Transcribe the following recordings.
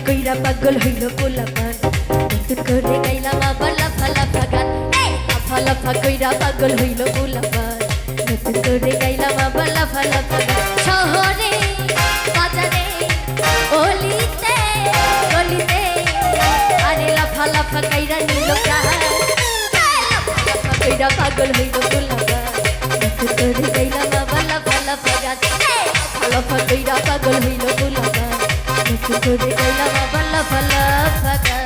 কইরা পাগল হইল পোলাপান নতুন করে গাইলাম আবার লাফা লাফা গান লাফা লাফা কইরা পাগল হইল পোলাপান নতুন করে গাইলাম আবার লাফা লাফা গান শহরে বাজারে অলিতে গলিতে আরে লাফা লাফা কইরা নিল প্রাণ লাফা লাফা কইরা পাগল হইল পোলাপান নতুন করে গাইলাম আবার লাফা লাফা গান লাফা লাফা কইরা পাগল হইল পোলাপান নতুন করে গাইলাম আবার লাফা লাফা গান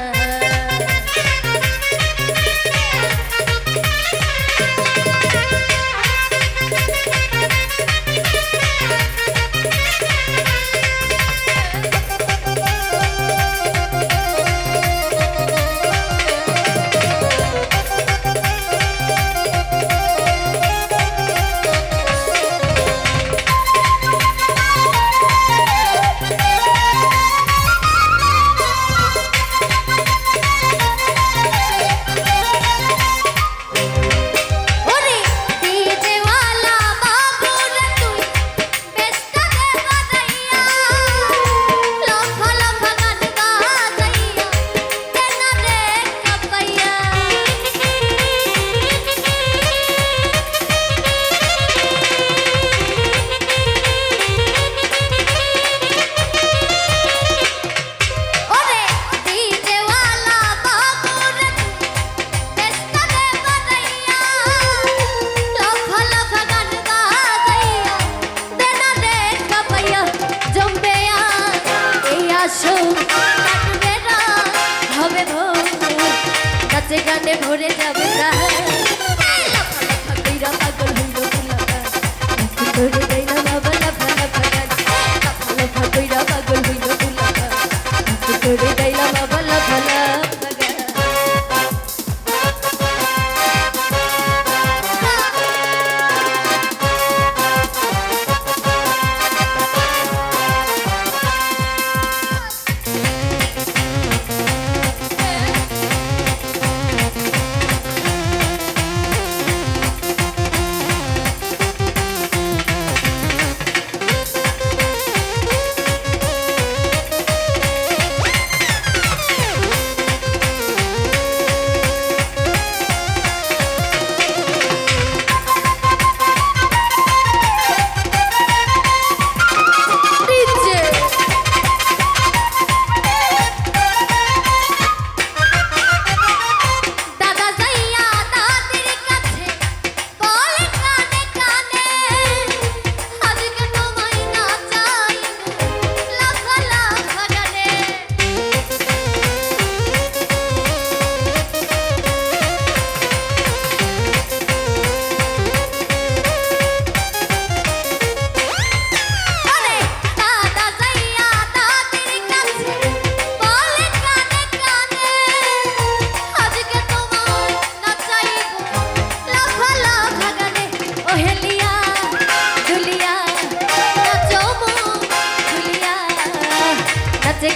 গানে ভরে যাবে লাফা লাফা কইরা পাগল হইল পোলাপান নতুন করে গাইলাম আবার লাফা লাফা গান লাফা লাফা কইরা পাগল হইল পোলাপান নতুন করে গাইলাম আবার লাফা লাফা গান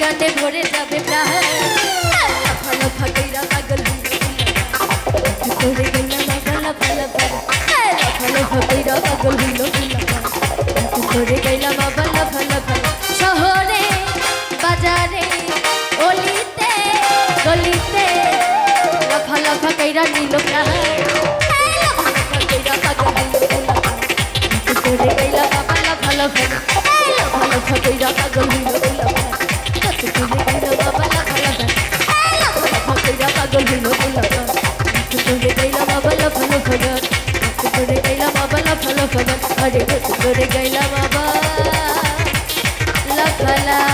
গানে ভরে যাবে প্রাণ লাফা লাফা কইরা পাগল হইল করে গেলাম আবার লাফা লাফা লাফা লাফা কইরা পাগল হইল পোলাপান করে গেলাম আবার লাফা লাফা শহরে বাজারে অলিতে গলিতে লাফা লাফা কইরা নিল প্রাণ লাফা লাফা কইরা পাগল হইল পোলাপান করে গেলাম আবার লাফা লাফা লাফা লাফা কইরা পাগল হইল পোলাপান পাগল হইল পোলাপান করে গাইলাম আবার লাফা লাফা গান করে গাইলাম আবার লাফা লাফা গান আরে করে গাইলাম আবার লাফা লাফা